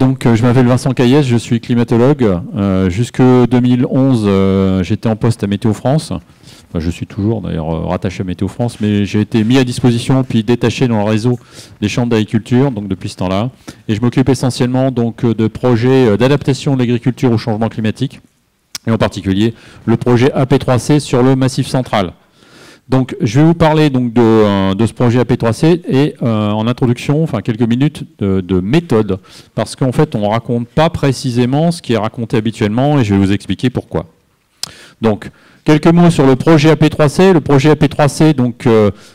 Je m'appelle Vincent Caillès, je suis climatologue. Jusque 2011, j'étais en poste à Météo France. Enfin, je suis toujours d'ailleurs rattaché à Météo France, mais j'ai été mis à disposition puis détaché dans le réseau des chambres d'agriculture, donc depuis ce temps-là. Et je m'occupe essentiellement donc de projets d'adaptation de l'agriculture au changement climatique, et en particulier le projet AP3C sur le Massif central. Donc, je vais vous parler donc de ce projet AP3C et en introduction, enfin quelques minutes de méthode, parce qu'en fait, on ne raconte pas précisément ce qui est raconté habituellement et je vais vous expliquer pourquoi. Donc, quelques mots sur le projet AP3C. Le projet AP3C, donc,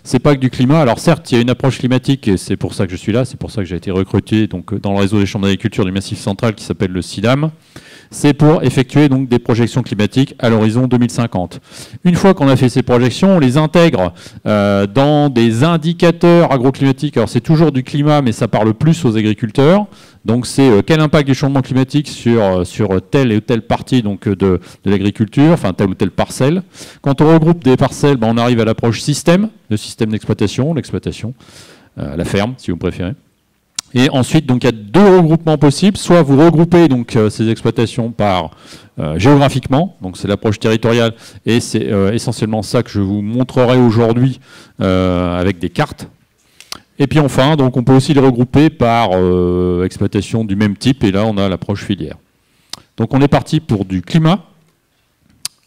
c'est pas que du climat. Alors certes, il y a une approche climatique et c'est pour ça que je suis là, c'est pour ça que j'ai été recruté donc, dans le réseau des chambres d'agriculture du Massif central qui s'appelle le CIDAM. C'est pour effectuer donc des projections climatiques à l'horizon 2050. Une fois qu'on a fait ces projections, on les intègre dans des indicateurs agroclimatiques. Alors c'est toujours du climat, mais ça parle plus aux agriculteurs. Donc c'est quel impact du changement climatique sur telle et telle partie donc, de l'agriculture, enfin telle ou telle parcelle. Quand on regroupe des parcelles, on arrive à l'approche système, le système d'exploitation, l'exploitation, la ferme si vous préférez. Et ensuite, donc, il y a deux regroupements possibles. Soit vous regroupez donc, ces exploitations par géographiquement, donc c'est l'approche territoriale, et c'est essentiellement ça que je vous montrerai aujourd'hui avec des cartes. Et puis enfin, donc, on peut aussi les regrouper par exploitation du même type, et là on a l'approche filière. Donc on est parti pour du climat,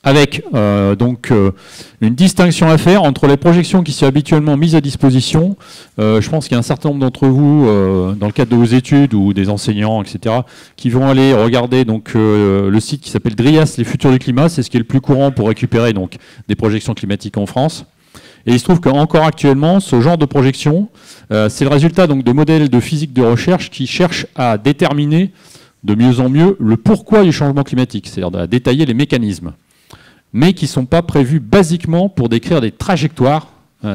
avec une distinction à faire entre les projections qui sont habituellement mises à disposition. Je pense qu'il y a un certain nombre d'entre vous, dans le cadre de vos études ou des enseignants, etc., qui vont aller regarder donc, le site qui s'appelle DRIAS, les futurs du climat. C'est ce qui est le plus courant pour récupérer donc, des projections climatiques en France. Et il se trouve qu'encore actuellement, ce genre de projection, c'est le résultat donc, de modèles de physique de recherche qui cherchent à déterminer de mieux en mieux le pourquoi du changement climatique, c'est-à-dire à détailler les mécanismes, mais qui ne sont pas prévus basiquement pour décrire des trajectoires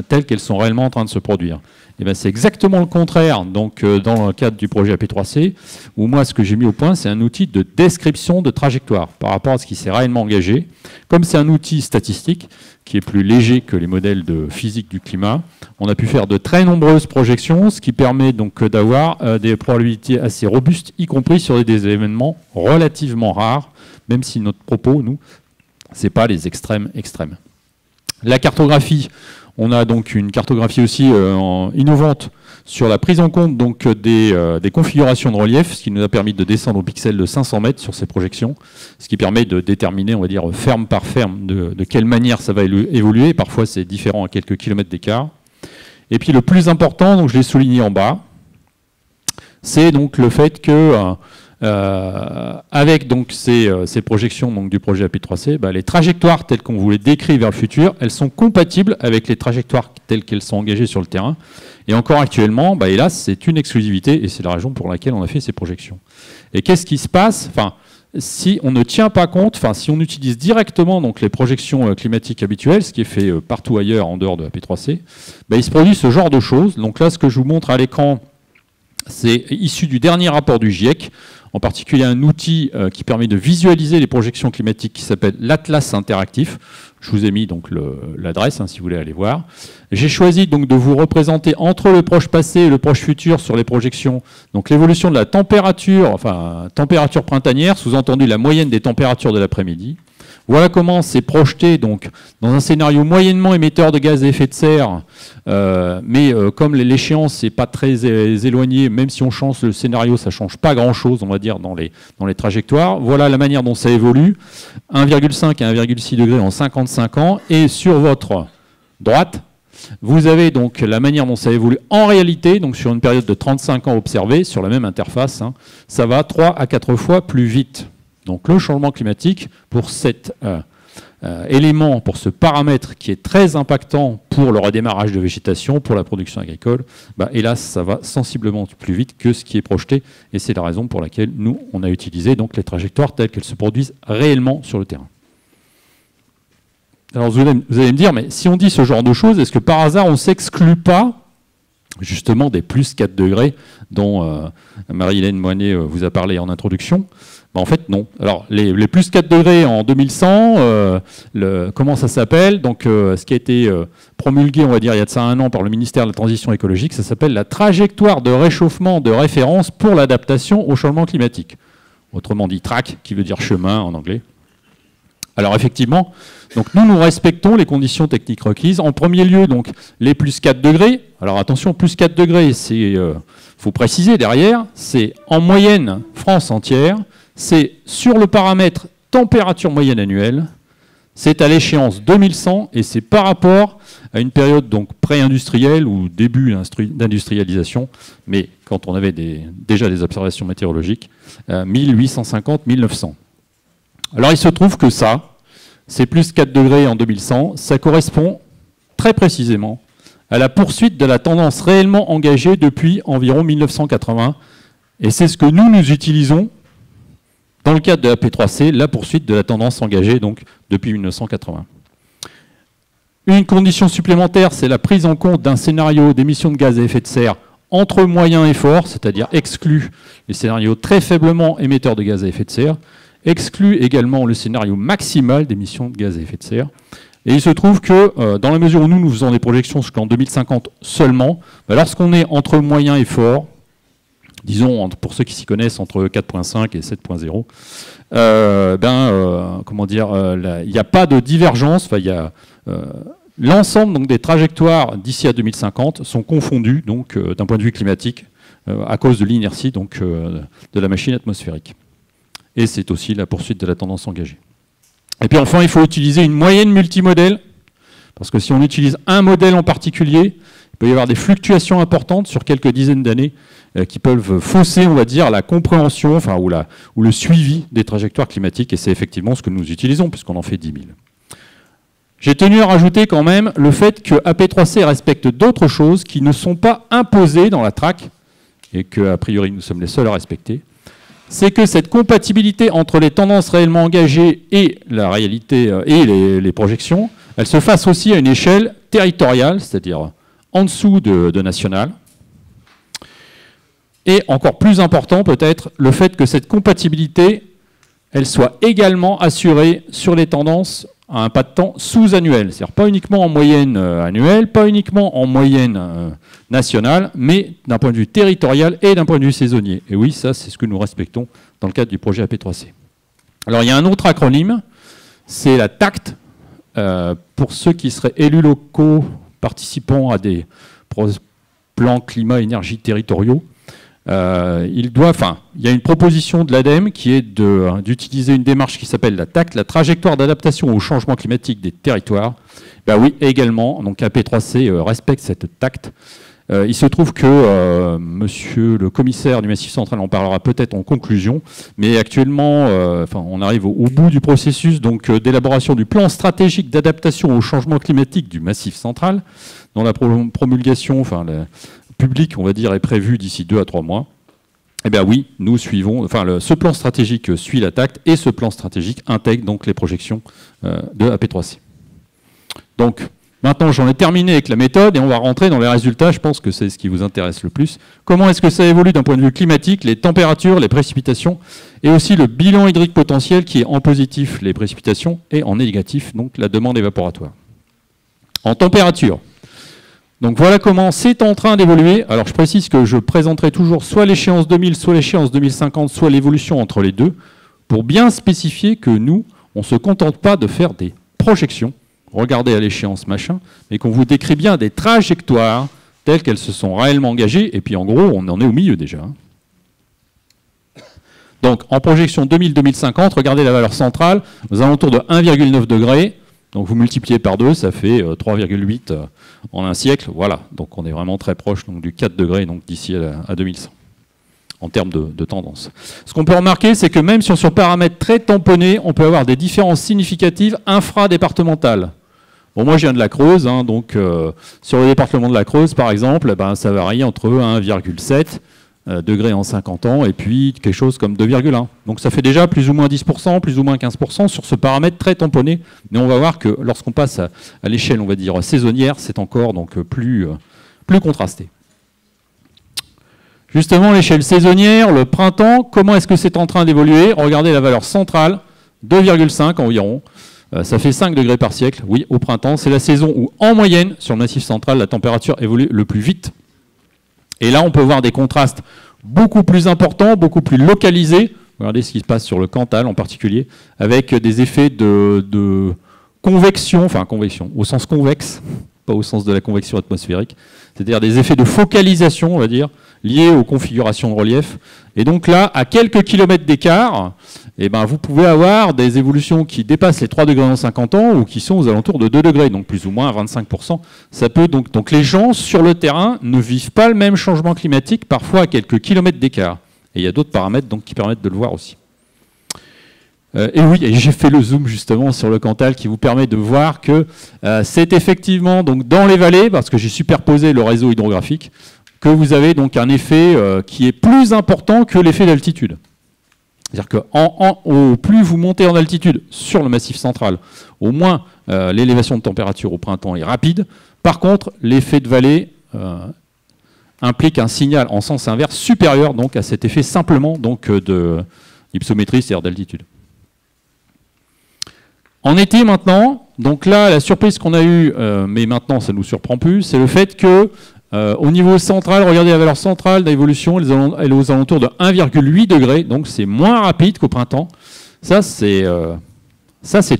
telles qu'elles sont réellement en train de se produire. Et bien, c'est exactement le contraire donc, dans le cadre du projet AP3C, où moi, ce que j'ai mis au point, c'est un outil de description de trajectoire par rapport à ce qui s'est réellement engagé. Comme c'est un outil statistique qui est plus léger que les modèles de physique du climat, on a pu faire de très nombreuses projections, ce qui permet donc d'avoir des probabilités assez robustes, y compris sur des événements relativement rares, même si notre propos, nous, ce n'est pas les extrêmes. La cartographie, on a donc une cartographie aussi innovante sur la prise en compte donc, des configurations de relief, ce qui nous a permis de descendre au pixel de 500 mètres sur ces projections, ce qui permet de déterminer, on va dire, ferme par ferme, de quelle manière ça va évoluer. Parfois, c'est différent à quelques kilomètres d'écart. Et puis, le plus important, donc je l'ai souligné en bas, c'est donc le fait que avec donc ces projections donc, du projet AP3C, les trajectoires telles qu'on vous les décrit vers le futur, elles sont compatibles avec les trajectoires telles qu'elles sont engagées sur le terrain. Et encore actuellement, hélas, c'est une exclusivité et c'est la raison pour laquelle on a fait ces projections. Et qu'est-ce qui se passe si on ne tient pas compte, si on utilise directement donc, les projections climatiques habituelles, ce qui est fait partout ailleurs en dehors de AP3C, il se produit ce genre de choses. Donc là, ce que je vous montre à l'écran, c'est issu du dernier rapport du GIEC, en particulier un outil qui permet de visualiser les projections climatiques qui s'appelle l'Atlas interactif. Je vous ai mis donc l'adresse si vous voulez aller voir. J'ai choisi donc de vous représenter entre le proche passé et le proche futur sur les projections, donc l'évolution de la température, température printanière, sous-entendu la moyenne des températures de l'après-midi. Voilà comment c'est projeté donc, dans un scénario moyennement émetteur de gaz à effet de serre, mais comme l'échéance n'est pas très éloignée, même si on change le scénario, ça ne change pas grand-chose, on va dire, dans les trajectoires. Voilà la manière dont ça évolue, 1,5 à 1,6 degrés en 55 ans. Et sur votre droite, vous avez donc la manière dont ça évolue en réalité, donc sur une période de 35 ans observée, sur la même interface, ça va 3 à 4 fois plus vite. Donc le changement climatique, pour cet élément, pour ce paramètre qui est très impactant pour le redémarrage de végétation, pour la production agricole, hélas, ça va sensiblement plus vite que ce qui est projeté. Et c'est la raison pour laquelle nous, on a utilisé donc, les trajectoires telles qu'elles se produisent réellement sur le terrain. Alors vous allez me dire, mais si on dit ce genre de choses, est-ce que par hasard, on ne s'exclut pas justement des plus 4 degrés dont Marie-Hélène Moinet vous a parlé en introduction? En fait, non. Alors, les plus 4 degrés en 2100, comment ça s'appelle? Donc, ce qui a été promulgué, on va dire, il y a de ça 1 an par le ministère de la Transition écologique, ça s'appelle la trajectoire de réchauffement de référence pour l'adaptation au changement climatique. Autrement dit, TRAC, qui veut dire chemin en anglais. Alors, effectivement, donc nous respectons les conditions techniques requises. En premier lieu, donc, les plus 4 degrés. Alors, attention, plus 4 degrés, c'est, faut préciser derrière, c'est en moyenne France entière. C'est sur le paramètre température moyenne annuelle, c'est à l'échéance 2100 et c'est par rapport à une période donc pré-industrielle ou début d'industrialisation, mais quand on avait déjà des observations météorologiques, 1850-1900. Alors il se trouve que ça, c'est plus 4 degrés en 2100, ça correspond très précisément à la poursuite de la tendance réellement engagée depuis environ 1980, et c'est ce que nous utilisons dans le cadre de la P3C, la poursuite de la tendance engagée donc, depuis 1980. Une condition supplémentaire, c'est la prise en compte d'un scénario d'émissions de gaz à effet de serre entre moyen et fort, c'est-à-dire exclut les scénarios très faiblement émetteurs de gaz à effet de serre, exclut également le scénario maximal d'émissions de gaz à effet de serre. Et il se trouve que dans la mesure où nous faisons des projections jusqu'en 2050 seulement, lorsqu'on est entre moyen et fort, disons, pour ceux qui s'y connaissent, entre 4.5 et 7.0, comment dire, il n'y a pas de divergence, il y a l'ensemble donc, des trajectoires d'ici à 2050 sont confondues donc d'un point de vue climatique à cause de l'inertie donc de la machine atmosphérique. Et c'est aussi la poursuite de la tendance engagée. Et puis enfin, il faut utiliser une moyenne multimodèle, parce que si on utilise un modèle en particulier, il peut y avoir des fluctuations importantes sur quelques dizaines d'années qui peuvent fausser, on va dire, la compréhension enfin, ou le suivi des trajectoires climatiques. Et c'est effectivement ce que nous utilisons, puisqu'on en fait 10 000. J'ai tenu à rajouter quand même le fait que AP3C respecte d'autres choses qui ne sont pas imposées dans la TRAC, et qu'a priori nous sommes les seuls à respecter. C'est que cette compatibilité entre les tendances réellement engagées et la réalité et les projections, elle se fasse aussi à une échelle territoriale, c'est-à-dire en dessous de national. Et encore plus important peut-être, le fait que cette compatibilité, elle soit également assurée sur les tendances à un pas de temps sous-annuel. C'est-à-dire pas uniquement en moyenne annuelle, pas uniquement en moyenne nationale, mais d'un point de vue territorial et d'un point de vue saisonnier. Et oui, ça, c'est ce que nous respectons dans le cadre du projet AP3C. Alors, il y a un autre acronyme, c'est la TACT, pour ceux qui seraient élus locaux participant à des plans climat-énergie territoriaux. Il y a une proposition de l'ADEME qui est d'utiliser une démarche qui s'appelle la TACT, la trajectoire d'adaptation au changement climatique des territoires. Ben oui, également, donc AP3C respecte cette TACT. Il se trouve que monsieur le commissaire du Massif central en parlera peut-être en conclusion, mais actuellement, on arrive au bout du processus d'élaboration du plan stratégique d'adaptation au changement climatique du Massif central, dont la promulgation, public, on va dire, est prévu d'ici 2 à 3 mois. Eh bien oui, nous suivons, ce plan stratégique suit la TACT et ce plan stratégique intègre donc les projections de AP3C. Donc, maintenant, j'en ai terminé avec la méthode et on va rentrer dans les résultats. Je pense que c'est ce qui vous intéresse le plus. Comment est-ce que ça évolue d'un point de vue climatique, les températures, les précipitations et aussi le bilan hydrique potentiel qui est en positif les précipitations et en négatif donc la demande évaporatoire. En température. Donc voilà comment c'est en train d'évoluer. Alors je précise que je présenterai toujours soit l'échéance 2000, soit l'échéance 2050, soit l'évolution entre les deux, pour bien spécifier que nous, on ne se contente pas de faire des projections, regardez à l'échéance machin, mais qu'on vous décrit bien des trajectoires telles qu'elles se sont réellement engagées, et puis en gros, on en est au milieu déjà. Donc en projection 2000-2050, regardez la valeur centrale, aux alentours de 1,9 degré. Donc vous multipliez par 2, ça fait 3,8 en un siècle. Voilà, donc on est vraiment très proche donc, du 4 degrés d'ici à 2100, en termes de tendance. Ce qu'on peut remarquer, c'est que même sur paramètres très tamponnés, on peut avoir des différences significatives infradépartementales. Bon, moi je viens de la Creuse, donc sur le département de la Creuse, par exemple, ça varie entre 1,7 degrés en 50 ans et puis quelque chose comme 2,1. Donc ça fait déjà plus ou moins 10%, plus ou moins 15% sur ce paramètre très tamponné. Mais on va voir que lorsqu'on passe à l'échelle, on va dire, saisonnière, c'est encore donc, plus contrasté. Justement, l'échelle saisonnière, le printemps, comment est-ce que c'est en train d'évoluer? Regardez la valeur centrale, 2,5 environ. Ça fait 5 degrés par siècle, oui, au printemps. C'est la saison où, en moyenne, sur le Massif central, la température évolue le plus vite. Et là, on peut voir des contrastes beaucoup plus importants, beaucoup plus localisés. Regardez ce qui se passe sur le Cantal en particulier, avec des effets de convection, enfin convection, au sens convexe, pas au sens de la convection atmosphérique, c'est-à-dire des effets de focalisation, on va dire, liés aux configurations de relief. Et donc là, à quelques kilomètres d'écart, eh ben, vous pouvez avoir des évolutions qui dépassent les 3 degrés en 50 ans ou qui sont aux alentours de 2 degrés, donc plus ou moins à 25%. Ça peut donc les gens sur le terrain ne vivent pas le même changement climatique, parfois à quelques kilomètres d'écart. Et il y a d'autres paramètres donc, qui permettent de le voir aussi. Et oui, j'ai fait le zoom justement sur le Cantal qui vous permet de voir que c'est effectivement donc, dans les vallées, parce que j'ai superposé le réseau hydrographique, que vous avez donc un effet qui est plus important que l'effet d'altitude. C'est-à-dire que au plus vous montez en altitude sur le Massif central, au moins l'élévation de température au printemps est rapide. Par contre, l'effet de vallée implique un signal en sens inverse supérieur donc, à cet effet simplement de hypsométrie, c'est-à-dire d'altitude. En été maintenant, donc là, la surprise qu'on a eue, mais maintenant ça ne nous surprend plus, c'est le fait que au niveau central, regardez la valeur centrale d'évolution, elle est aux alentours de 1,8 degrés, donc c'est moins rapide qu'au printemps. Ça, c'est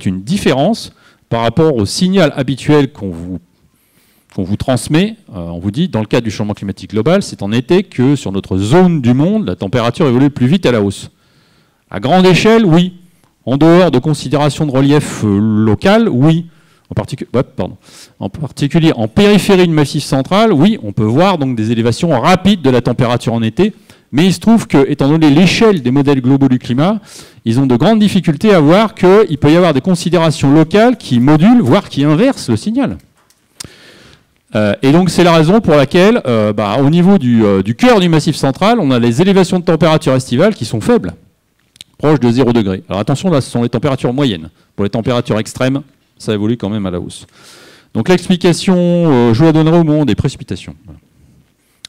une différence par rapport au signal habituel qu'on vous transmet. On vous dit, dans le cadre du changement climatique global, c'est en été que sur notre zone du monde, la température évolue plus vite à la hausse. À grande échelle, oui. En dehors de considérations de relief local, oui. En particulier en périphérie du Massif central, oui, on peut voir donc des élévations rapides de la température en été, mais il se trouve que, étant donné l'échelle des modèles globaux du climat, ils ont de grandes difficultés à voir qu'il peut y avoir des considérations locales qui modulent, voire qui inversent le signal. Et donc c'est la raison pour laquelle, au niveau du cœur du Massif central, on a les élévations de température estivale qui sont faibles, proches de 0 degré. Alors attention, là, ce sont les températures moyennes. Pour les températures extrêmes, ça évolue quand même à la hausse. Donc l'explication, je vous la donnerai au moment des précipitations.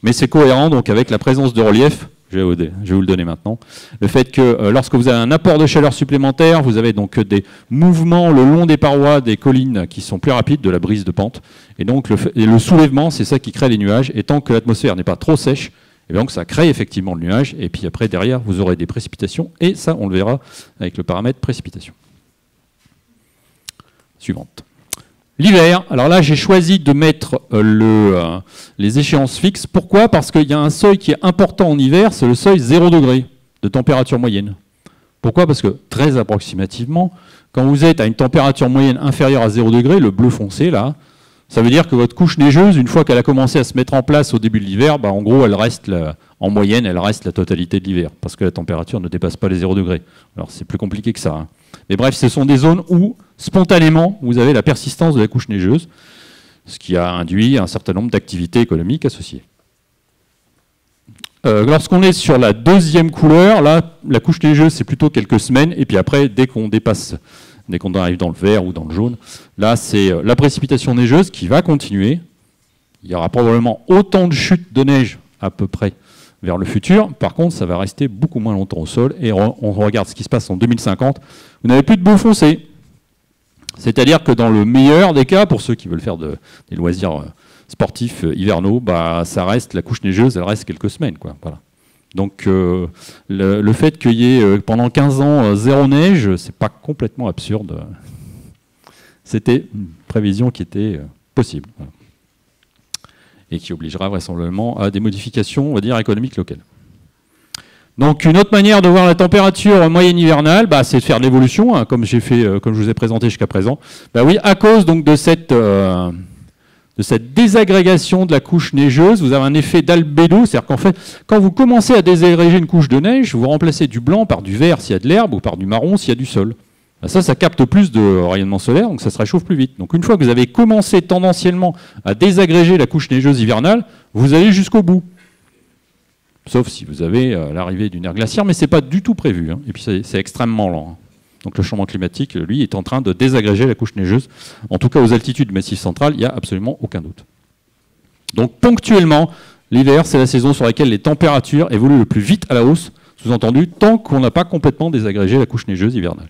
Mais c'est cohérent donc, avec la présence de relief, je vais vous le donner maintenant, le fait que lorsque vous avez un apport de chaleur supplémentaire, vous avez donc des mouvements le long des parois des collines qui sont plus rapides, de la brise de pente. Et donc le soulèvement, c'est ça qui crée les nuages. Et tant que l'atmosphère n'est pas trop sèche, et donc ça crée effectivement le nuage. Et puis après, derrière, vous aurez des précipitations. Et ça, on le verra avec le paramètre précipitation. Suivante. L'hiver, alors là j'ai choisi de mettre les échéances fixes. Pourquoi? Parce qu'il y a un seuil qui est important en hiver, c'est le seuil 0 degré de température moyenne. Pourquoi? Parce que très approximativement, quand vous êtes à une température moyenne inférieure à 0 degré, le bleu foncé là, ça veut dire que votre couche neigeuse, une fois qu'elle a commencé à se mettre en place au début de l'hiver, en gros elle reste en moyenne, elle reste la totalité de l'hiver, parce que la température ne dépasse pas les 0 degrés. Alors c'est plus compliqué que ça. Mais bref, ce sont des zones où, spontanément, vous avez la persistance de la couche neigeuse, ce qui a induit un certain nombre d'activités économiques associées. Lorsqu'on est sur la deuxième couleur, là, la couche neigeuse, c'est plutôt quelques semaines, et puis après, dès qu'on arrive dans le vert ou dans le jaune, là, c'est la précipitation neigeuse qui va continuer. Il y aura probablement autant de chutes de neige, à peu près, vers le futur. Par contre, ça va rester beaucoup moins longtemps au sol. Et on regarde ce qui se passe en 2050. Vous n'avez plus de bleu foncé. C'est-à-dire que dans le meilleur des cas, pour ceux qui veulent faire des loisirs sportifs hivernaux, ça reste, la couche neigeuse, elle reste quelques semaines, quoi. Voilà. Donc le fait qu'il y ait pendant 15 ans zéro neige, c'est pas complètement absurde. C'était une prévision qui était possible. Voilà. Et qui obligera vraisemblablement à des modifications, on va dire, économiques locales. Donc une autre manière de voir la température moyenne hivernale, c'est de faire de l'évolution, hein, comme je vous ai présenté jusqu'à présent. Oui, à cause donc de cette désagrégation de la couche neigeuse, vous avez un effet d'albédo, c'est-à-dire qu'en fait, quand vous commencez à désagréger une couche de neige, vous remplacez du blanc par du vert s'il y a de l'herbe ou par du marron s'il y a du sol. Ça capte plus de rayonnement solaire, donc ça se réchauffe plus vite. Donc une fois que vous avez commencé tendanciellement à désagréger la couche neigeuse hivernale, vous allez jusqu'au bout. Sauf si vous avez l'arrivée d'une ère glaciaire, mais ce n'est pas du tout prévu. Hein. Et puis c'est extrêmement lent. Hein. Donc le changement climatique, lui, est en train de désagréger la couche neigeuse. En tout cas, aux altitudes du Massif central, il n'y a absolument aucun doute. Donc ponctuellement, L'hiver, c'est la saison sur laquelle les températures évoluent le plus vite à la hausse, sous-entendu, tant qu'on n'a pas complètement désagrégé la couche neigeuse hivernale.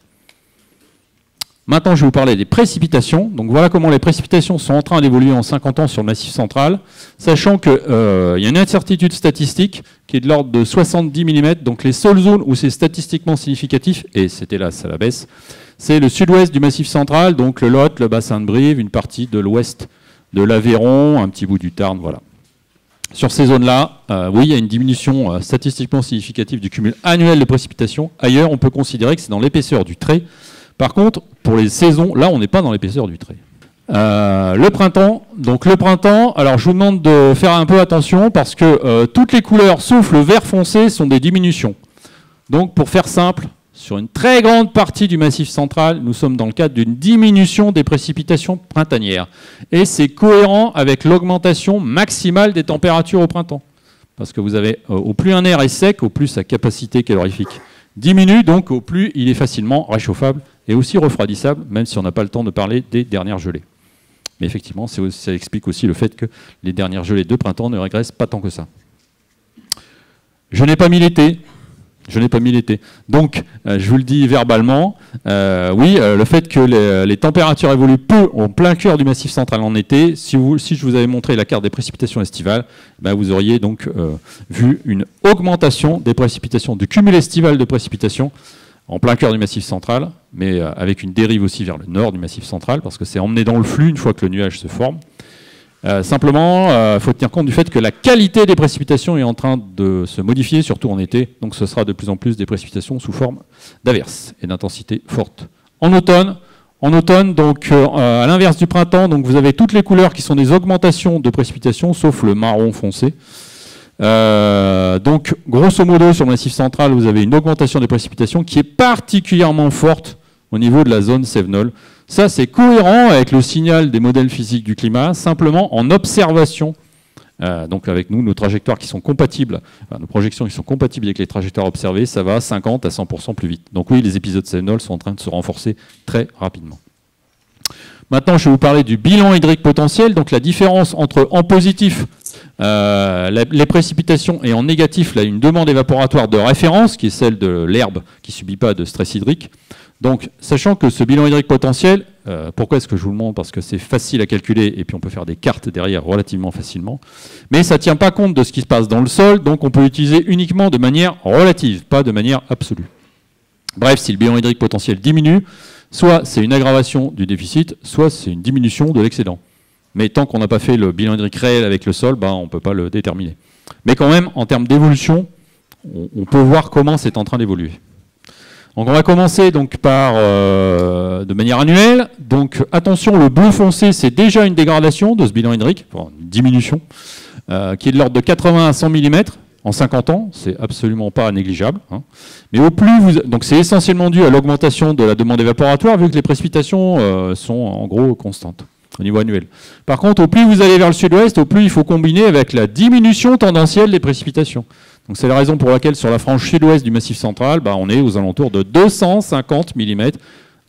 Maintenant, je vais vous parler des précipitations. Donc voilà comment les précipitations sont en train d'évoluer en 50 ans sur le Massif central, sachant qu'il y a une incertitude statistique qui est de l'ordre de 70 mm. Donc les seules zones où c'est statistiquement significatif, et c'était là, ça la baisse, c'est le sud-ouest du Massif central, donc le Lot, le bassin de Brive, une partie de l'ouest de l'Aveyron, un petit bout du Tarn, voilà. Sur ces zones-là, oui, il y a une diminution statistiquement significative du cumul annuel de précipitations. Ailleurs, on peut considérer que c'est dans l'épaisseur du trait. Par contre, pour les saisons, là, on n'est pas dans l'épaisseur du trait. Le printemps. Donc le printemps, alors je vous demande de faire un peu attention parce que toutes les couleurs, sauf le vert foncé, sont des diminutions. Donc pour faire simple, sur une très grande partie du Massif central, nous sommes dans le cadre d'une diminution des précipitations printanières. Et c'est cohérent avec l'augmentation maximale des températures au printemps. Parce que vous avez, au plus un air est sec, au plus sa capacité calorifique diminue, donc au plus il est facilement réchauffable et aussi refroidissable, même si on n'a pas le temps de parler des dernières gelées. Mais effectivement, ça explique aussi le fait que les dernières gelées de printemps ne régressent pas tant que ça. Je n'ai pas mis l'été. Je n'ai pas mis l'été. Donc, je vous le dis verbalement, oui, le fait que les températures évoluent peu en plein cœur du Massif central en été, si je vous avais montré la carte des précipitations estivales, ben vous auriez donc vu une augmentation des précipitations, du cumul estival de précipitations en plein cœur du Massif central, mais avec une dérive aussi vers le nord du Massif central, parce que c'est emmené dans le flux une fois que le nuage se forme. Simplement, il faut tenir compte du fait que la qualité des précipitations est en train de se modifier, surtout en été. Donc ce sera de plus en plus des précipitations sous forme d'averses et d'intensité forte. En automne, donc, à l'inverse du printemps, donc, vous avez toutes les couleurs qui sont des augmentations de précipitations, sauf le marron foncé. Donc grosso modo, sur le Massif central, vous avez une augmentation des précipitations qui est particulièrement forte au niveau de la zone Cévenol. Ça, c'est cohérent avec le signal des modèles physiques du climat, simplement en observation. Donc avec nous, nos trajectoires qui sont compatibles, nos projections qui sont compatibles avec les trajectoires observées, ça va 50 à 100% plus vite. Donc oui, les épisodes Cévenol sont en train de se renforcer très rapidement. Maintenant, je vais vous parler du bilan hydrique potentiel, donc la différence entre en positif les précipitations et en négatif, là, une demande évaporatoire de référence, qui est celle de l'herbe qui ne subit pas de stress hydrique. Donc, sachant que ce bilan hydrique potentiel, pourquoi est-ce que je vous le montre? Parce que c'est facile à calculer et puis on peut faire des cartes derrière relativement facilement. Mais ça ne tient pas compte de ce qui se passe dans le sol, donc on peut l'utiliser uniquement de manière relative, pas de manière absolue. Bref, si le bilan hydrique potentiel diminue, soit c'est une aggravation du déficit, soit c'est une diminution de l'excédent. Mais tant qu'on n'a pas fait le bilan hydrique réel avec le sol, on ne peut pas le déterminer. Mais quand même, en termes d'évolution, on peut voir comment c'est en train d'évoluer. Donc on va commencer donc par de manière annuelle. Donc attention, le bleu foncé, c'est déjà une dégradation de ce bilan hydrique, une diminution, qui est de l'ordre de 80 à 100 mm en 50 ans. C'est absolument pas négligeable. Mais au plus donc c'est essentiellement dû à l'augmentation de la demande évaporatoire, vu que les précipitations sont en gros constantes au niveau annuel. Par contre, au plus vous allez vers le sud-ouest, au plus il faut combiner avec la diminution tendancielle des précipitations. Donc c'est la raison pour laquelle sur la frange sud-ouest du Massif central, on est aux alentours de 250 mm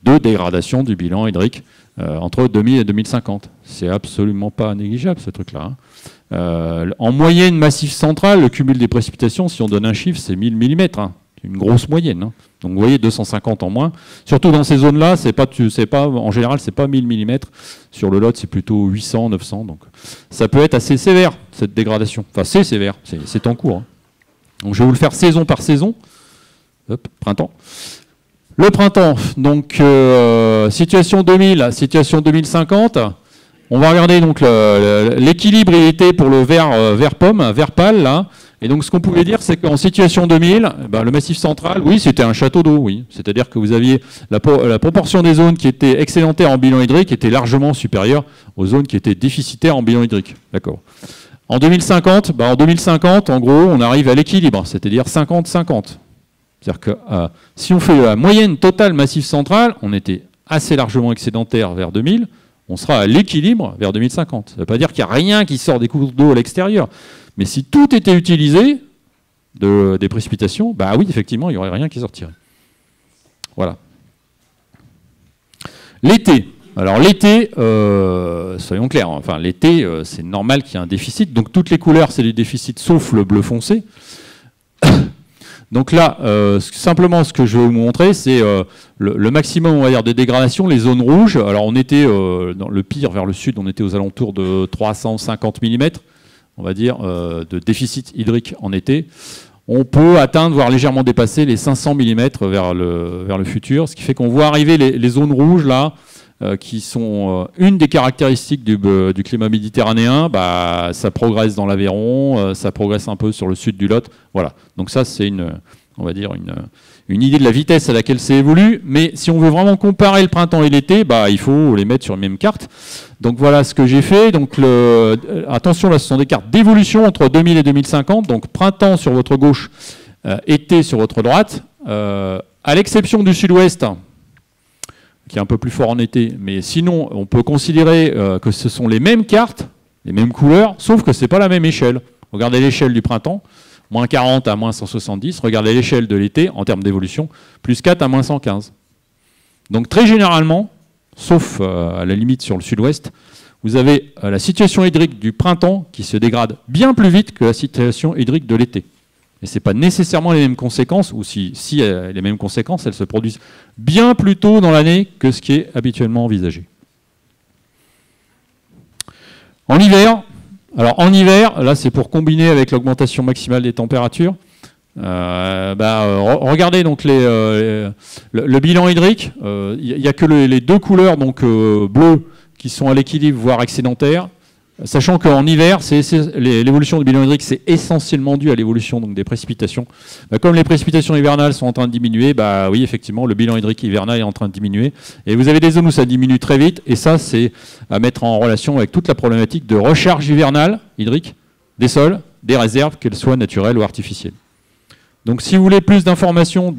de dégradation du bilan hydrique entre 2000 et 2050. C'est absolument pas négligeable ce truc-là. En moyenne Massif central, le cumul des précipitations, si on donne un chiffre, c'est 1000 mm. Une grosse moyenne. Donc vous voyez, 250 en moins. Surtout dans ces zones-là, en général, c'est pas 1000 mm. Sur le Lot, c'est plutôt 800, 900. Donc ça peut être assez sévère, cette dégradation. Enfin, c'est sévère, c'est en cours. Donc je vais vous le faire saison par saison. Hop, printemps. Le printemps, donc situation 2000, situation 2050. On va regarder donc l'équilibre il était pour le vert pomme, vert pâle là. Et donc ce qu'on pouvait dire, c'est qu'en situation 2000, le Massif central, oui, c'était un château d'eau, oui. C'est-à-dire que vous aviez la proportion des zones qui étaient excédentaires en bilan hydrique était largement supérieure aux zones qui étaient déficitaires en bilan hydrique. D'accord. En 2050, en gros, on arrive à l'équilibre, c'est-à-dire 50-50. C'est-à-dire que si on fait la moyenne totale Massif central, on était assez largement excédentaire vers 2000, on sera à l'équilibre vers 2050. Ça ne veut pas dire qu'il n'y a rien qui sort des cours d'eau à l'extérieur. Mais si tout était utilisé, des précipitations, oui, effectivement, il n'y aurait rien qui sortirait. Voilà. L'été. Alors l'été, soyons clairs, enfin l'été, c'est normal qu'il y ait un déficit. Donc toutes les couleurs, c'est des déficits, sauf le bleu foncé. Donc là, simplement ce que je vais vous montrer, c'est le maximum, on va dire, de dégradation, les zones rouges. Alors on était, dans le pire, vers le sud, on était aux alentours de 350 mm, on va dire, de déficit hydrique en été. On peut atteindre, voire légèrement dépasser les 500 mm vers le futur, ce qui fait qu'on voit arriver les zones rouges là, qui sont une des caractéristiques du climat méditerranéen. Bah, ça progresse dans l'Aveyron, ça progresse un peu sur le sud du Lot. Voilà. Donc ça, c'est on va dire une idée de la vitesse à laquelle c'est évolue. Mais si on veut vraiment comparer le printemps et l'été, bah, il faut les mettre sur les mêmes cartes. Donc voilà ce que j'ai fait. Donc attention, là, ce sont des cartes d'évolution entre 2000 et 2050. Donc printemps sur votre gauche, été sur votre droite. À l'exception du sud-ouest, qui est un peu plus fort en été, mais sinon, on peut considérer que ce sont les mêmes cartes, les mêmes couleurs, sauf que ce n'est pas la même échelle. Regardez l'échelle du printemps, moins 40 à moins 170. Regardez l'échelle de l'été, en termes d'évolution, plus 4 à moins 115. Donc très généralement, sauf à la limite sur le sud-ouest, vous avez la situation hydrique du printemps qui se dégrade bien plus vite que la situation hydrique de l'été. Et ce n'est pas nécessairement les mêmes conséquences, ou si les mêmes conséquences, elles se produisent bien plus tôt dans l'année que ce qui est habituellement envisagé. En hiver, alors en hiver, là c'est pour combiner avec l'augmentation maximale des températures. Regardez donc le bilan hydrique. Il n'y a que les deux couleurs, donc bleu, qui sont à l'équilibre, voire excédentaires. Sachant qu'en hiver, l'évolution du bilan hydrique, c'est essentiellement dû à l'évolution des précipitations. Comme les précipitations hivernales sont en train de diminuer, bah oui, effectivement, le bilan hydrique hivernal est en train de diminuer. Et vous avez des zones où ça diminue très vite, et ça, c'est à mettre en relation avec toute la problématique de recharge hivernale hydrique des sols, des réserves, qu'elles soient naturelles ou artificielles. Donc si vous voulez plus d'informations,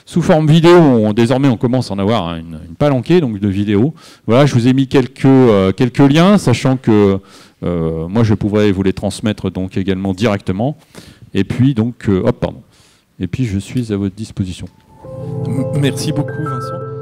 sous forme vidéo, désormais on commence à en avoir une palanquée de vidéos. Voilà, je vous ai mis quelques liens, sachant que moi je pourrais vous les transmettre également directement. Et puis Et puis je suis à votre disposition. Merci beaucoup Vincent.